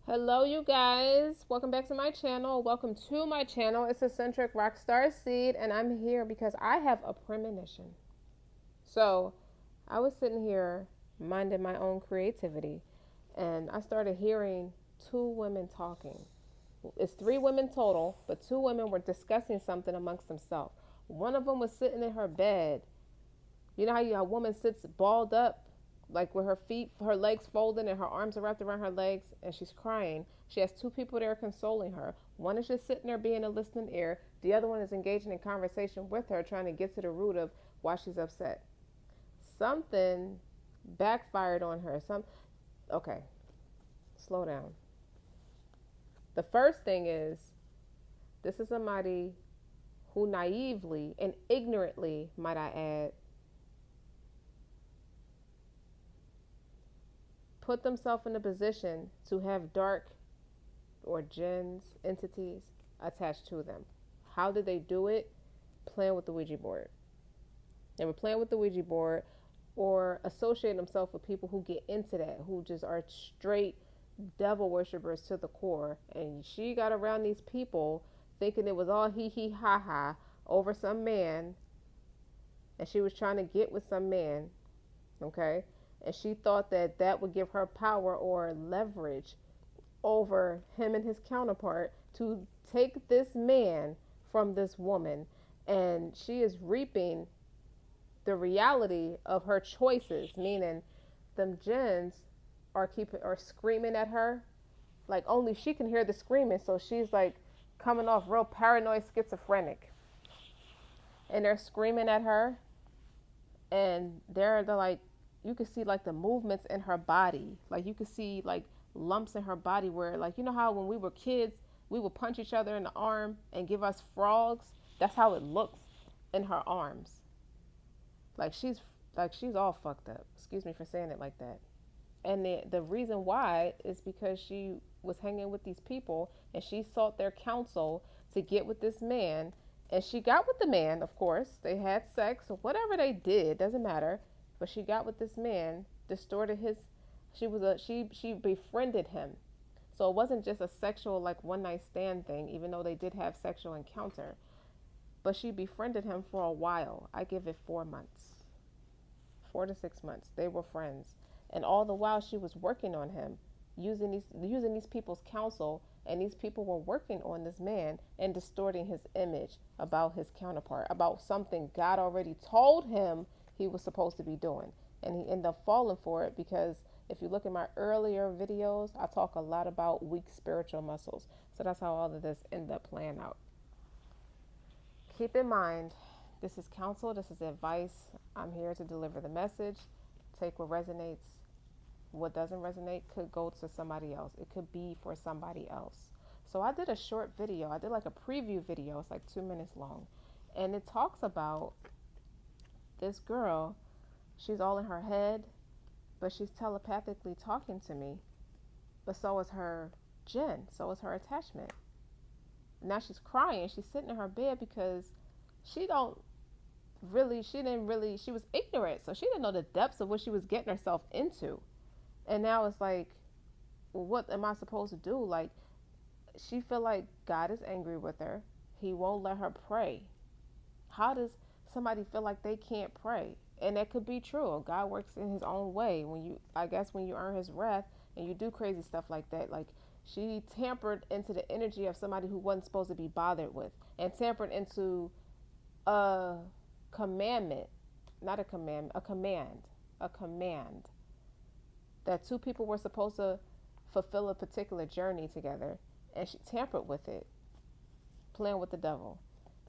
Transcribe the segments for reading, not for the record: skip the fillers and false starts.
Hello, you guys. Welcome back to my channel. Welcome to my channel. It's Eccentric RockStar'Seed, and I'm here because I have a premonition. So, I was sitting here minding my own creativity, and I started hearing two women talking. It's three women total, but two women were discussing something amongst themselves. One of them was sitting in her bed. You know how a woman sits balled up, like with her legs folded and her arms are wrapped around her legs, and she's crying. She has two people there consoling her. One is just sitting there being a listening ear. The other one is engaging in conversation with her, trying to get to the root of why she's upset. Something backfired on her. Okay, slow down. The first thing is, this is somebody who naively and ignorantly, might I add, put themselves in a position to have dark or jinns, entities attached to them. How did they do it? Playing with the Ouija board. They were playing with the Ouija board or associating themselves with people who get into that, who just are straight devil worshippers to the core. And she got around these people thinking it was all hee hee ha ha over some man, and she was trying to get with some man, okay? And she thought that that would give her power or leverage over him and his counterpart to take this man from this woman. And she is reaping the reality of her choices, meaning them jinns are screaming at her, like only she can hear the screaming. So she's like coming off real paranoid schizophrenic, and they're screaming at her, and they're like, you can see like the movements in her body, like you can see like lumps in her body where, like, you know how when we were kids we would punch each other in the arm and give us frogs. That's how it looks in her arms. Like she's all fucked up, excuse me for saying it like that. And the reason why is because she was hanging with these people and she sought their counsel to get with this man. And she got with the man, of course. They had sex or whatever they did, doesn't matter. But she got with this man, distorted his. She befriended him. So it wasn't just a sexual, like, one night stand thing, even though they did have sexual encounter. But she befriended him for a while. I give it 4 months, 4 to 6 months. They were friends, and all the while she was working on him, using these people's counsel, and these people were working on this man and distorting his image about his counterpart, about something God already told him he was supposed to be doing. And he ended up falling for it because if you look at my earlier videos, I talk a lot about weak spiritual muscles. So that's how all of this ended up playing out. Keep in mind, this is counsel, this is advice. I'm here to deliver the message. Take what resonates. What doesn't resonate could go to somebody else. It could be for somebody else. So I did a short video. I did like a preview video. It's like 2 minutes long. And it talks about this girl. She's all in her head, but she's telepathically talking to me. But so is her jinn. So is her attachment. Now she's crying. She's sitting in her bed because she didn't really, she was ignorant. So she didn't know the depths of what she was getting herself into. And now it's like, well, what am I supposed to do? Like, she feel like God is angry with her. He won't let her pray. How does somebody feel like they can't pray? And that could be true. God works in his own way. I guess when you earn his wrath and you do crazy stuff like that, like she tampered into the energy of somebody who wasn't supposed to be bothered with, and tampered into a commandment, not a command, a command that two people were supposed to fulfill a particular journey together, and she tampered with it, playing with the devil.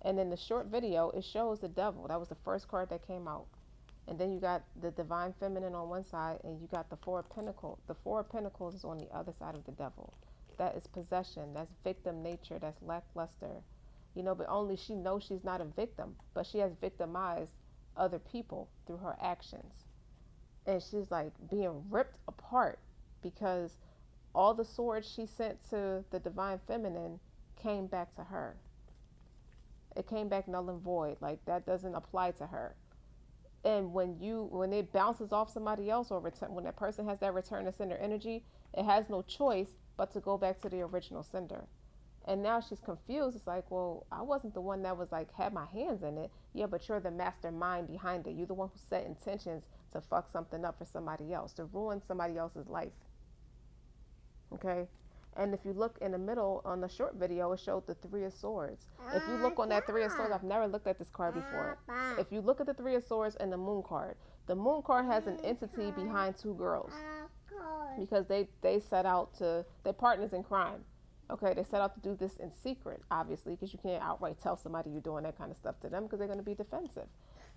And in the short video, it shows the devil. That was the first card that came out. And then you got the divine feminine on one side, and you got the Four of Pentacles. The Four of Pentacles is on the other side of the devil. That is possession. That's victim nature. That's lackluster. But only she knows she's not a victim, but she has victimized other people through her actions. And she's like being ripped apart because all the swords she sent to the divine feminine came back to her. It came back null and void. Like, that doesn't apply to her. And when it bounces off somebody else, or when that person has that return to sender energy, it has no choice but to go back to the original sender. And now she's confused. It's like, well, I wasn't the one that was like had my hands in it. Yeah, but you're the mastermind behind it. You're the one who set intentions to fuck something up for somebody else, to ruin somebody else's life. Okay? And if you look in the middle on the short video, it showed the Three of Swords. If you look on that Three of Swords, I've never looked at this card before. If you look at the Three of Swords and the Moon card, the Moon card has an entity behind two girls because they set out to, they're partners in crime. Okay, they set out to do this in secret, obviously, because you can't outright tell somebody you're doing that kind of stuff to them because they're going to be defensive.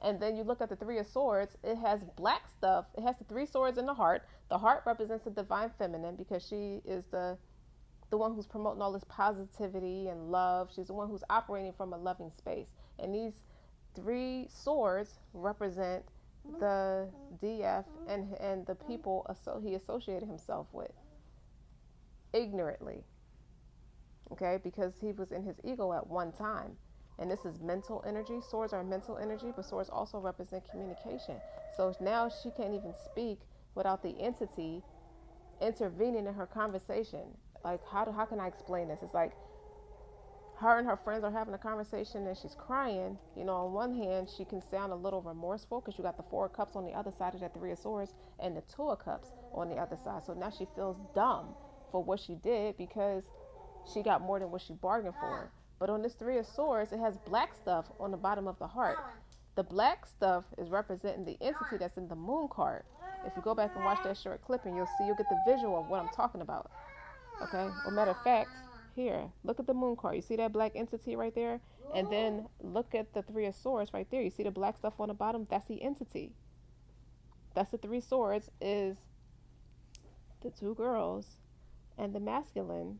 And then you look at the Three of Swords, it has black stuff. It has the three swords in the heart. The heart represents the divine feminine because she is the one who's promoting all this positivity and love. She's the one who's operating from a loving space. And these three swords represent the DF and the people he associated himself with ignorantly. Okay, because he was in his ego at one time. And this is mental energy. Swords are mental energy, but swords also represent communication. So now she can't even speak without the entity intervening in her conversation. Like, how can I explain this? It's like her and her friends are having a conversation and she's crying. You know, on one hand, she can sound a little remorseful because you got the Four of Cups on the other side of that Three of Swords and the Two of Cups on the other side. So now she feels dumb for what she did because she got more than what she bargained for. But on this Three of Swords, it has black stuff on the bottom of the heart. The black stuff is representing the entity that's in the Moon card. If you go back and watch that short clipping, you'll get the visual of what I'm talking about. Okay? Well, matter of fact, here, look at the Moon card. You see that black entity right there? And then look at the Three of Swords right there. You see the black stuff on the bottom? That's the entity. That's the Three Swords is the two girls and the masculine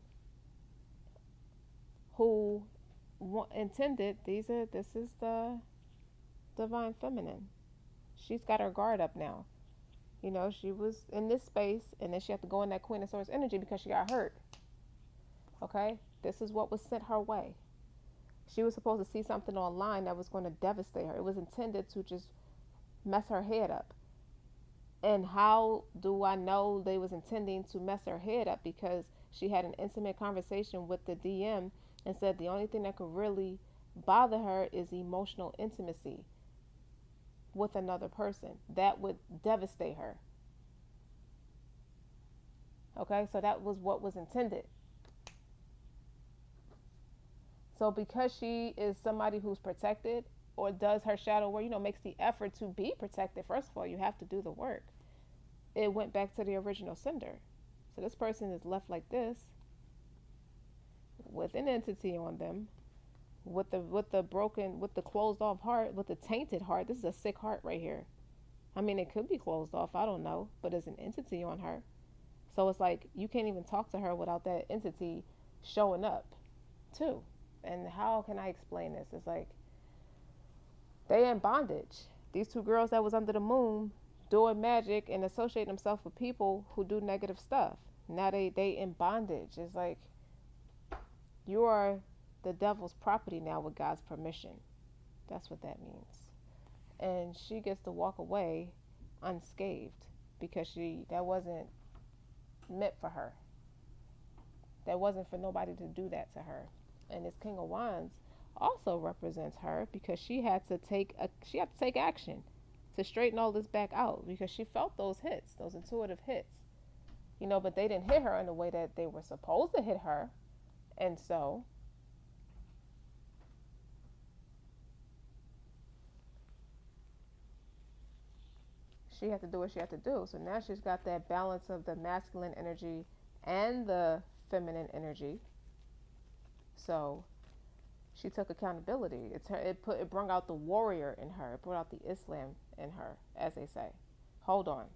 who intended this is the divine feminine. She's got her guard up now. You know, she was in this space and then she had to go in that Queen of Swords energy because she got hurt. Okay? This is what was sent her way. She was supposed to see something online that was going to devastate her. It was intended to just mess her head up. And how do I know they was intending to mess her head up? Because she had an intimate conversation with the DM and said the only thing that could really bother her is emotional intimacy with another person. That would devastate her. Okay, so that was what was intended. So because she is somebody who's protected or does her shadow work, makes the effort to be protected, first of all, you have to do the work. It went back to the original sender. So this person is left like this with an entity on them, with the closed off heart, with the tainted heart. This is a sick heart right here. I mean, it could be closed off, I don't know, but there's an entity on her. So it's like you can't even talk to her without that entity showing up too. And how can I explain this? It's like they in bondage. These two girls that was under the moon doing magic and associating themselves with people who do negative stuff. Now they in bondage. It's like you are the devil's property now with God's permission. That's what that means. And she gets to walk away unscathed because that wasn't meant for her. That wasn't for nobody to do that to her. And this King of Wands also represents her because she had to take action to straighten all this back out because she felt those hits, those intuitive hits. But they didn't hit her in the way that they were supposed to hit her. And so she had to do what she had to do. So now she's got that balance of the masculine energy and the feminine energy. So she took accountability. It brought out the warrior in her. It brought out the Islam in her, as they say. Hold on.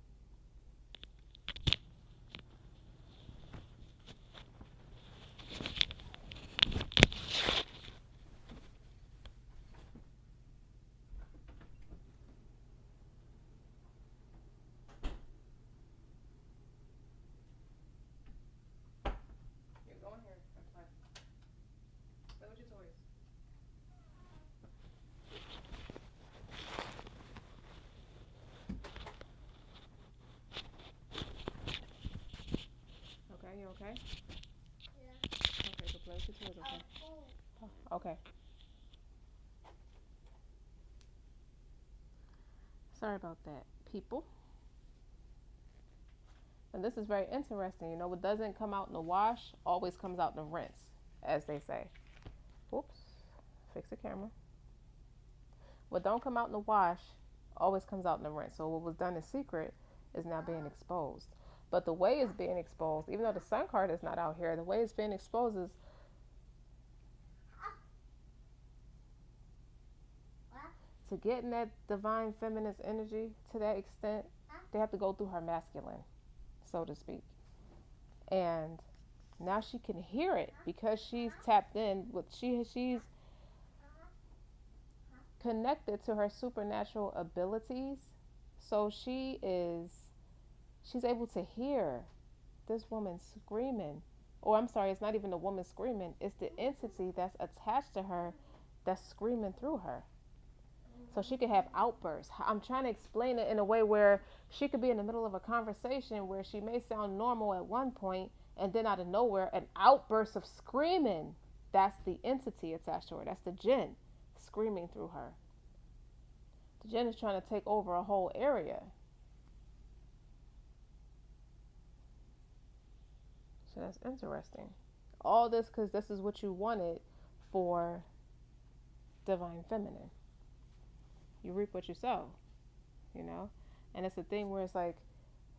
You're going here. That's fine. Play with your toys. Okay, you okay? Let me put yours, okay? Oh, okay. Sorry about that, people. And this is very interesting. You know, what doesn't come out in the wash always comes out in the rinse, as they say. Oops. Fix the camera. What don't come out in the wash always comes out in the rinse. So what was done in secret is now being exposed. But the way it's being exposed, even though the sun card is not out here, the way it's being exposed is to get in that divine feminine energy to that extent, they have to go through her masculine, so to speak. And now she can hear it because she's tapped in with she's connected to her supernatural abilities. So she's able to hear this woman screaming. Or I'm sorry, it's not even the woman screaming, it's the entity that's attached to her that's screaming through her. So she could have outbursts. I'm trying to explain it in a way where she could be in the middle of a conversation where she may sound normal at one point, and then out of nowhere, an outburst of screaming. That's the entity attached to her. That's the jinn screaming through her. The jinn is trying to take over a whole area. So that's interesting. All this because this is what you wanted for divine feminine. You reap what you sow, you know? And it's a thing where it's like,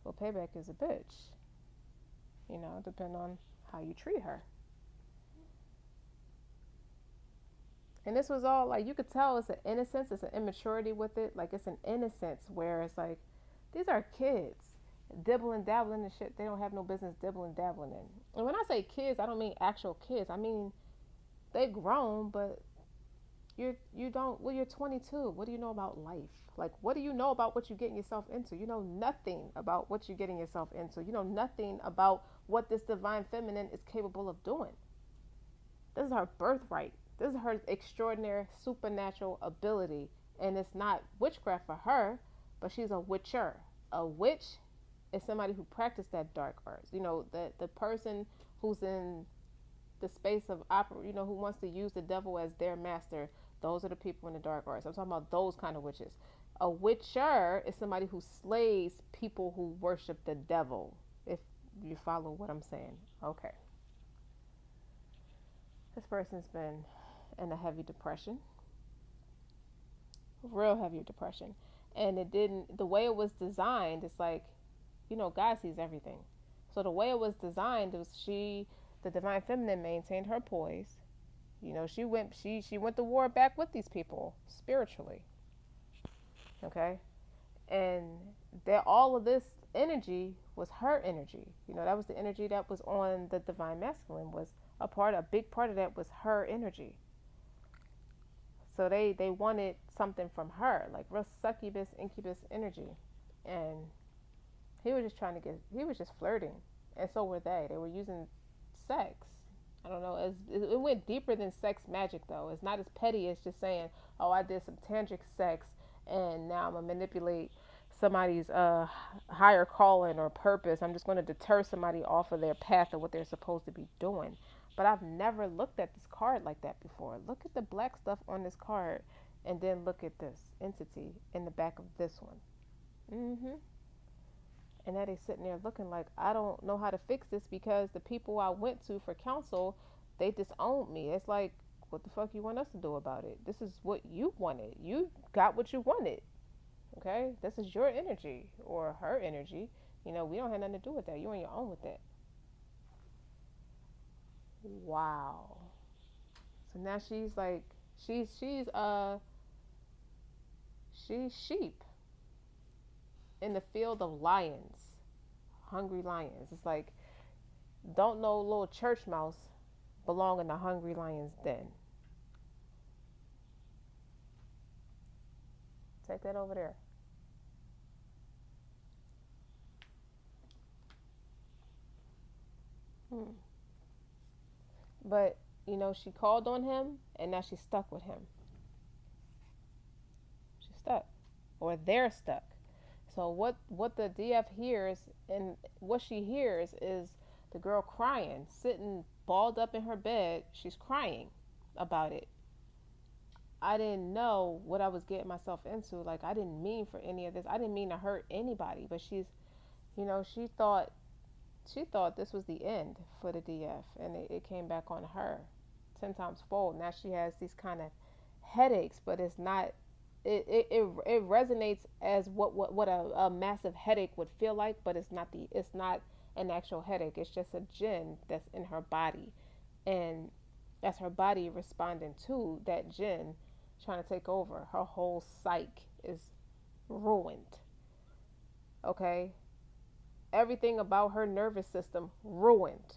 well, payback is a bitch, depending on how you treat her. And this was all like, you could tell it's an innocence, it's an immaturity with it. Like, it's an innocence where it's like, these are kids dibbling, dabbling in shit they don't have no business dibbling, dabbling in. And when I say kids, I don't mean actual kids. I mean, they grown, but you don't, well, you're 22. What do you know about life? Like, what do you know about what you're getting yourself into? You know nothing about what you're getting yourself into. You know nothing about what this divine feminine is capable of doing. This is her birthright. This is her extraordinary supernatural ability. And it's not witchcraft for her, but she's a witcher. A witch is somebody who practiced that dark arts. The person who's in the space of opera, who wants to use the devil as their master. Those are the people in the dark arts. I'm talking about those kind of witches. A witcher is somebody who slays people who worship the devil. If you follow what I'm saying. Okay. This person's been in a heavy depression. Real heavy depression. And the way it was designed, it's like, God sees everything. So the way it was designed was the divine feminine maintained her poise. She went to war back with these people spiritually. Okay? And that all of this energy was her energy. That was the energy that was on the divine masculine, was a big part of that was her energy. So they wanted something from her, like real succubus, incubus energy. And he was just flirting. And so were they. They were using sex. I don't know. It went deeper than sex magic, though. It's not as petty as just saying, oh, I did some tantric sex and now I'm going to manipulate somebody's higher calling or purpose. I'm just going to deter somebody off of their path of what they're supposed to be doing. But I've never looked at this card like that before. Look at the black stuff on this card and then look at this entity in the back of this one. Mm-hmm. And now they sitting there looking like, I don't know how to fix this because the people I went to for counsel, they disowned me. It's like, what the fuck you want us to do about it? This is what you wanted. You got what you wanted. Okay? This is your energy or her energy. We don't have nothing to do with that. You're on your own with that. Wow. So now she's like, she's sheep in the field of lions, hungry lions. It's like, don't no little church mouse belong in the hungry lion's den. Take that over there. But she called on him, and now she's stuck with him. She's stuck, or they're stuck. So what the DF hears, and what she hears, is The girl crying, sitting balled up in her bed. She's crying about it. I didn't know what I was getting myself into. Like, I didn't mean for any of this. I didn't mean to hurt anybody. But she thought this was the end for the DF, and it came back on her 10 times fold. Now she has these kind of headaches, but it's not. It resonates as what a massive headache would feel like, but it's not an actual headache. It's just a jinn that's in her body, and that's her body responding to that jinn trying to take over. Her whole psyche is ruined. Okay, everything about her nervous system ruined.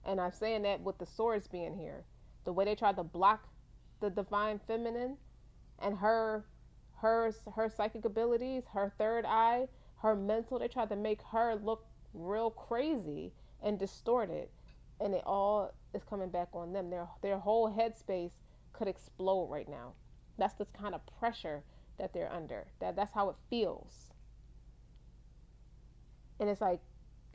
And I'm saying that with the swords being here, the way they tried to block the divine feminine and her psychic abilities, her third eye, her mental, they tried to make her look real crazy and distorted, and it all is coming back on them. Their whole headspace could explode right now. That's the kind of pressure that they're under. That's how it feels. And it's like,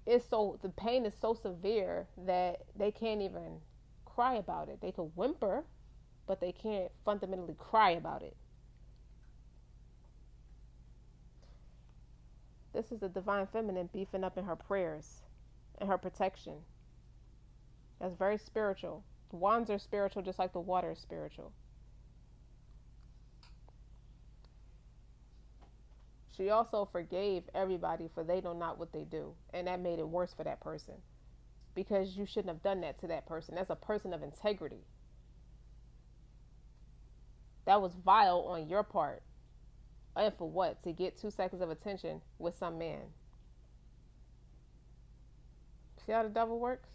the pain is so severe that they can't even cry about it. They could whimper, but they can't fundamentally cry about it. This is the divine feminine beefing up in her prayers and her protection. That's very spiritual. Wands are spiritual just like the water is spiritual. She also forgave everybody for they know not what they do. And that made it worse for that person. Because you shouldn't have done that to that person. That's a person of integrity. That was vile on your part. And for what? To get 2 seconds of attention with some man. See how the devil works?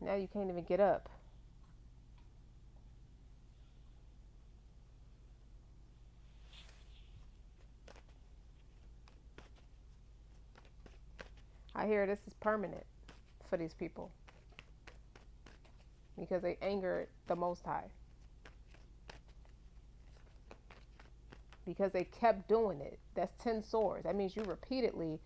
Now you can't even get up. I hear this is permanent for these people. Because they angered the Most High. Because they kept doing it. That's 10 swords. That means you repeatedly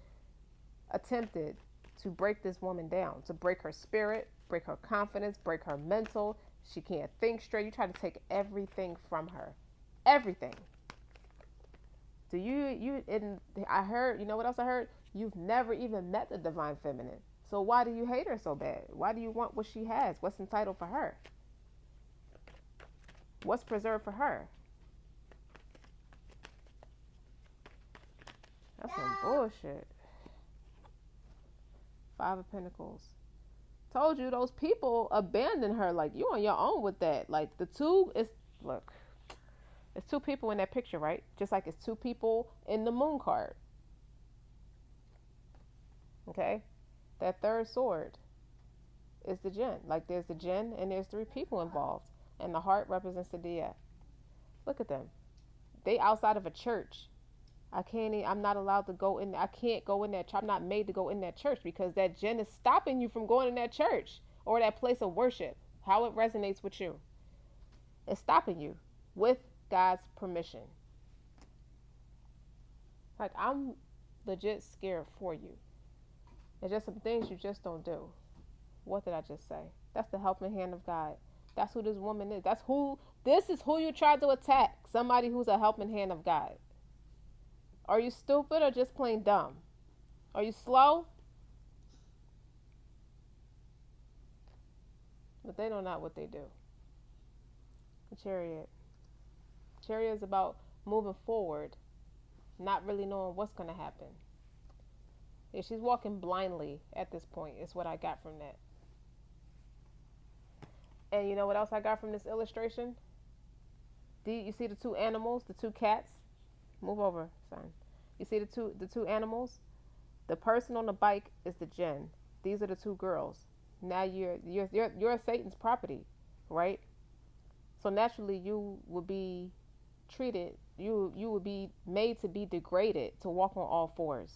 attempted to break this woman down. To break her spirit, break her confidence, break her mental. She can't think straight. You try to take everything from her. Everything. I heard, you know what else I heard? You've never even met the divine feminine. So why do you hate her so bad? Why do you want what she has? What's entitled for her? What's preserved for her? That's some bullshit. 5 of Pentacles. Told you those people abandoned her. Like, you on your own with that. Like, it's 2 people in that picture, right? Just like it's 2 people in the moon card. Okay? That third sword is the jinn. Like, there's the jinn and there's 3 people involved. And the heart represents the dia. Look at them. They outside of a church. I'm not allowed to go in. I can't go in that church. I'm not made to go in that church because that jinn is stopping you from going in that church or that place of worship. How it resonates with you. It's stopping you with God's permission. Like, I'm legit scared for you. There's just some things you just don't do. What did I just say? That's the helping hand of God. That's who this woman is. This is who you tried to attack. Somebody who's a helping hand of God. Are you stupid or just plain dumb? Are you slow? But they know not what they do. The Chariot. Chariot is about moving forward, not really knowing what's going to happen. Yeah, she's walking blindly at this point, is what I got from that. And you know what else I got from this illustration? You see the 2 animals, the 2 cats? Move over, son. You see the two animals? The person on the bike is the jinn. These are the 2 girls. Now you're Satan's property, right? So naturally you will be treated, you will be made to be degraded, to walk on all 4s.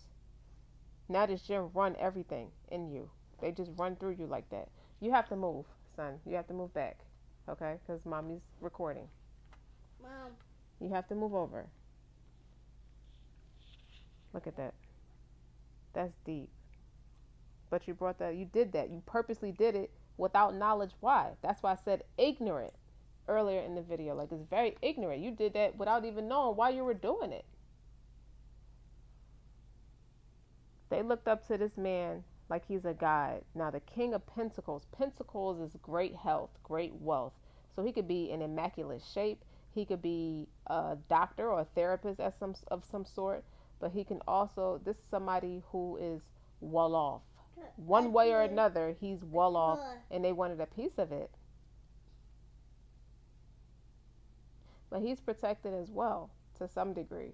Now this jinn run everything in you. They just run through you like that. You have to move, son. You have to move back, okay? Because mommy's recording. Mom. You have to move over. Look at that. That's deep. But you brought that, you did that. You purposely did it without knowledge. Why? That's why I said ignorant earlier in the video. Like, it's very ignorant. You did that without even knowing why you were doing it. They looked up to this man like he's a god. Now, the King of Pentacles. Pentacles is great health, great wealth. So he could be in immaculate shape. He could be a doctor or a therapist of some sort. But he can also, this is somebody who is well off. One way or another, he's well off, and they wanted a piece of it. But he's protected as well, to some degree.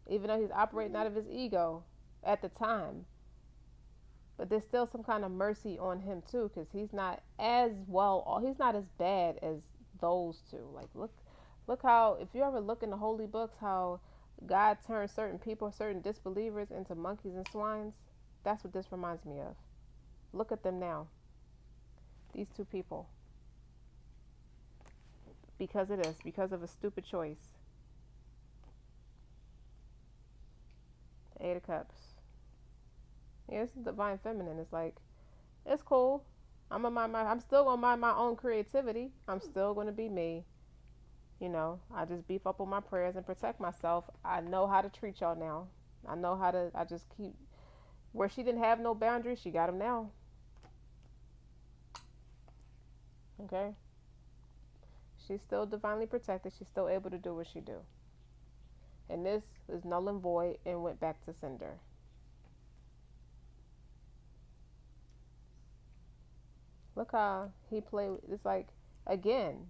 Even though he's operating out of his ego at the time. But there's still some kind of mercy on him too, because he's not as well, he's not as bad as those two. Like, look how, if you ever look in the holy books, how God turns certain people, certain disbelievers into monkeys and swines. That's what this reminds me of. Look at them now. These two people. Because of this, because of a stupid choice. Eight of Cups. Yeah, this is divine feminine. It's like, it's cool. I'm still gonna mind my own creativity. I'm still gonna be me. You know, I just beef up on my prayers and protect myself. I know how to treat y'all now. I just keep, where she didn't have no boundaries, she got them now. Okay? She's still divinely protected. She's still able to do what she do. And this is null and void and went back to sender. Look how he played. It's like, again,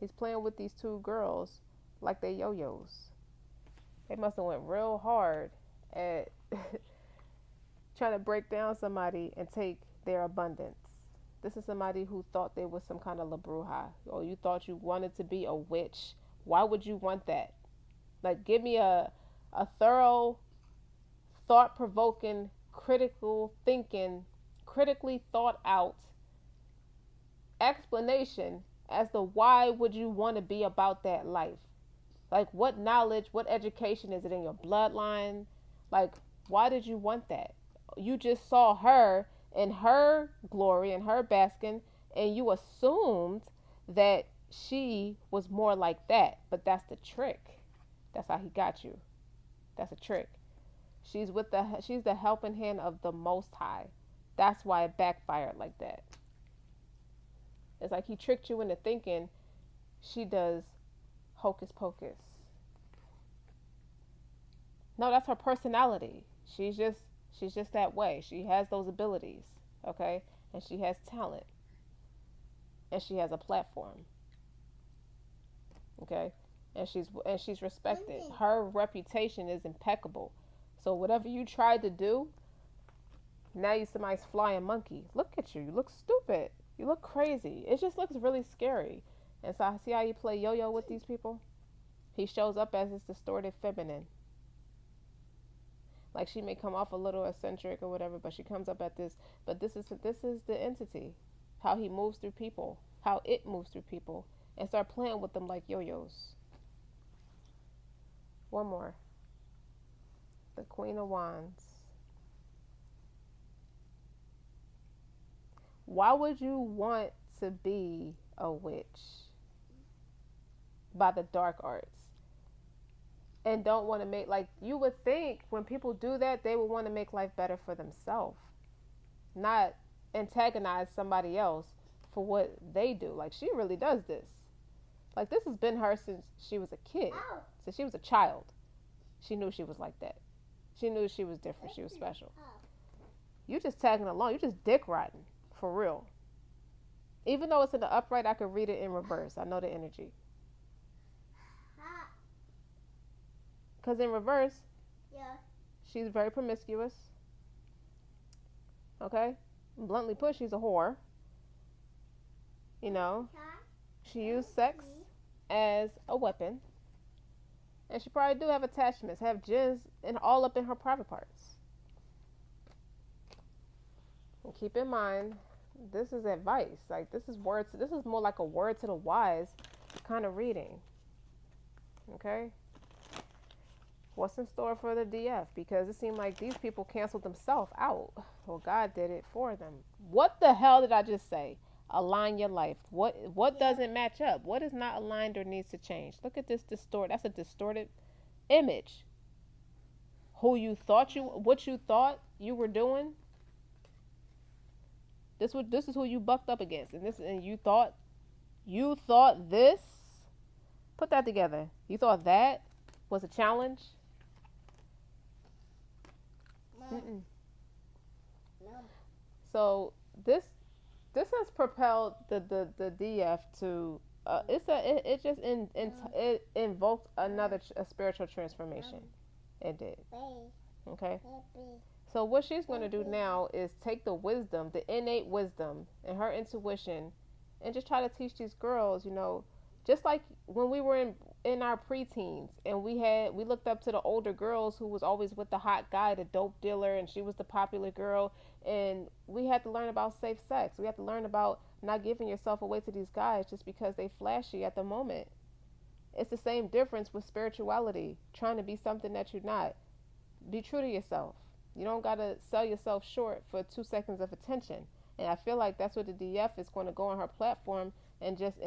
he's playing with these two girls like they yo-yos. They must have went real hard at trying to break down somebody and take their abundance. This is somebody who thought they was some kind of La Bruja. Or you thought you wanted to be a witch. Why would you want that? Like, give me a thorough, thought-provoking, critical thinking, critically thought out explanation as to why would you want to be about that life. Like, what knowledge, what education, is it in your bloodline? Like, why did you want that? You just saw her in her glory and her basking, and you assumed that she was more like that. But that's the trick. That's how he got you. That's a trick. She's the helping hand of the Most High. That's why it backfired like that. It's like he tricked you into thinking she does hocus pocus. No, that's her personality. She's just that way. She has those abilities, okay? And she has talent. And she has a platform. Okay? And she's respected. Her reputation is impeccable. So whatever you tried to do, now you're somebody's flying monkey. Look at you. You look stupid. You look crazy. It just looks really scary. And so I see how you play yo-yo with these people? He shows up as this distorted feminine. Like, she may come off a little eccentric or whatever, but she comes up at this. But this is the entity. How he moves through people. How it moves through people. And start playing with them like yo-yos. One more. The Queen of Wands. Why would you want to be a witch by the dark arts and don't want to make, like, you would think when people do that, they would want to make life better for themselves, not antagonize somebody else for what they do. Like, she really does this. Like, this has been her since she was a kid. Since she was a child. She knew she was like that. She knew she was different. She was special. You just tagging along. You just dick riding. For real. Even though it's in the upright, I could read it in reverse. I know the energy. Because in reverse, she's very promiscuous. Okay? Bluntly put, she's a whore. You know? She used sex as a weapon. And she probably do have attachments, have jizz all up in her private parts. And keep in mind, this is advice. Like, this is more like a word to the wise kind of reading. Okay? What's in store for the DF? Because it seemed like these people canceled themselves out. Well, God did it for them. What the hell did I just say? Align your life. What doesn't match up? What is not aligned or needs to change? Look at this distort. That's a distorted image. What you thought you were doing. This is who you bucked up against, and you thought this. Put that together. You thought that was a challenge. Mm-mm. So this has propelled the DF to it just it invoked another a spiritual transformation. It did. Okay. So what she's going to do now is take the wisdom, the innate wisdom, and her intuition, and just try to teach these girls. Just like when we were in our preteens, and we looked up to the older girls who was always with the hot guy, the dope dealer, and she was the popular girl, and we had to learn about safe sex. We had to learn about not giving yourself away to these guys just because they flashy at the moment. It's the same difference with spirituality, trying to be something that you're not. Be true to yourself. You don't got to sell yourself short for 2 seconds of attention. And I feel like that's what the DF is going to go on her platform and just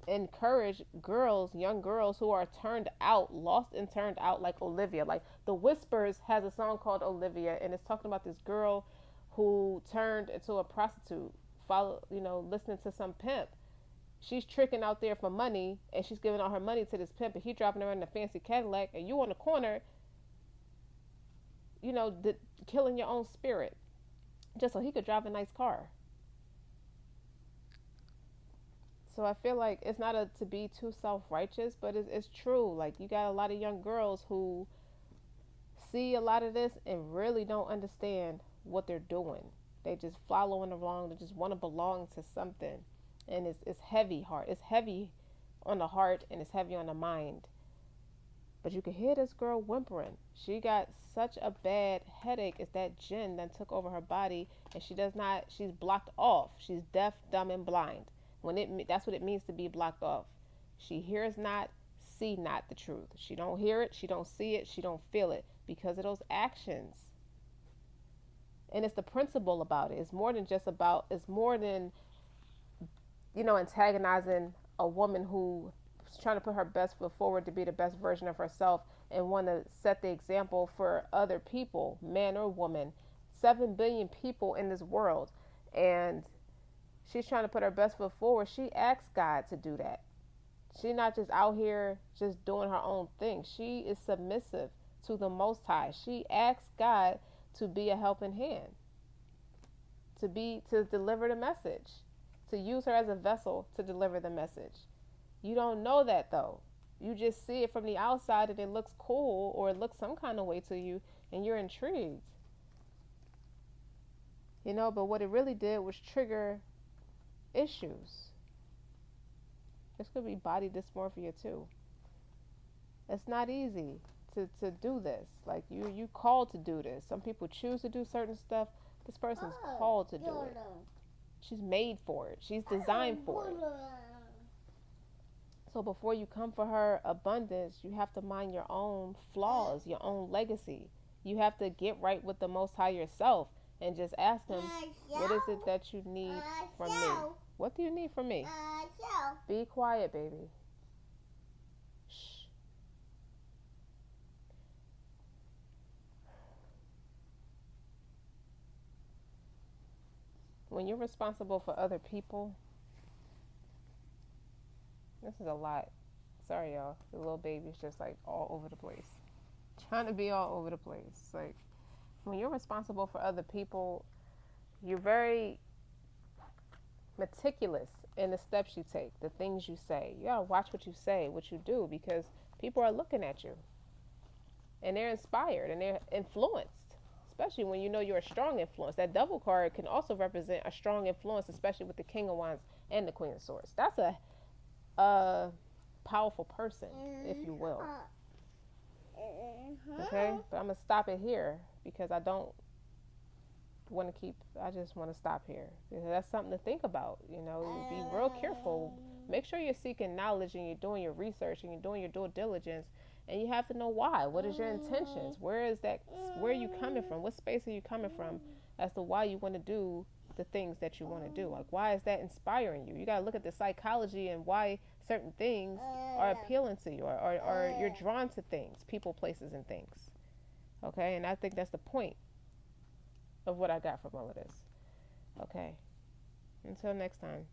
encourage girls, young girls who are turned out, lost and turned out, like Olivia. Like the Whispers has a song called Olivia, and it's talking about this girl who turned into a prostitute, listening to some pimp. She's tricking out there for money, and she's giving all her money to this pimp, and he dropping her in a fancy Cadillac, and you on the corner, killing your own spirit just so he could drive a nice car. So I feel like it's not to be too self-righteous, but it's true. Like you got a lot of young girls who see a lot of this and really don't understand what they're doing. They just following along. They just want to belong to something, and it's heavy heart. It's heavy on the heart and it's heavy on the mind. But you can hear this girl whimpering. She got such a bad headache. It's that jinn that took over her body, and she's blocked off. She's deaf, dumb, and blind. That's what it means to be blocked off. She hears not, see not the truth. She don't hear it, she don't see it, she don't feel it because of those actions. And it's the principle about it. It's more than antagonizing a woman who's trying to put her best foot forward to be the best version of herself and want to set the example for other people, man or woman. 7 billion people in this world, and she's trying to put her best foot forward. She asks God to do that. She's not just out here just doing her own thing. She is submissive to the Most High. She asks God to be a helping hand, to deliver the message, to use her as a vessel to deliver the message. You don't know that though. You just see it from the outside and it looks cool or it looks some kind of way to you and you're intrigued. But what it really did was trigger issues. This could be body dysmorphia too. It's not easy to do this. Like you called to do this. Some people choose to do certain stuff. This person's called to do it. She's made for it. She's designed for it. So before you come for her abundance, you have to mind your own flaws, your own legacy. You have to get right with the Most High yourself and just ask him, what is it that you need from me? What do you need from me? Be quiet, baby. Shh. When you're responsible for other people, this is a lot. Sorry, y'all. The little baby's just like all over the place. Trying to be all over the place. Like, when you're responsible for other people, you're very meticulous in the steps you take, the things you say. You gotta watch what you say, what you do, because people are looking at you. And they're inspired and they're influenced. Especially when you know you're a strong influence. That devil card can also represent a strong influence, especially with the King of Wands and the Queen of Swords. That's a powerful person, if you will. Okay, but I'm gonna stop it here because I don't want to I just want to stop here because that's something to think about. Be real careful. Make sure you're seeking knowledge and you're doing your research and you're doing your due diligence And you have to know why. What is your intentions? Where is that? Where are you coming from? What space are you coming from as to why you want to do the things that you want to do? Like, why is that inspiring you? You got to look at the psychology and why certain things are appealing to you, or you're drawn to things, people, places, and things. Okay, and I think that's the point of what I got from all of this. Okay, until next time.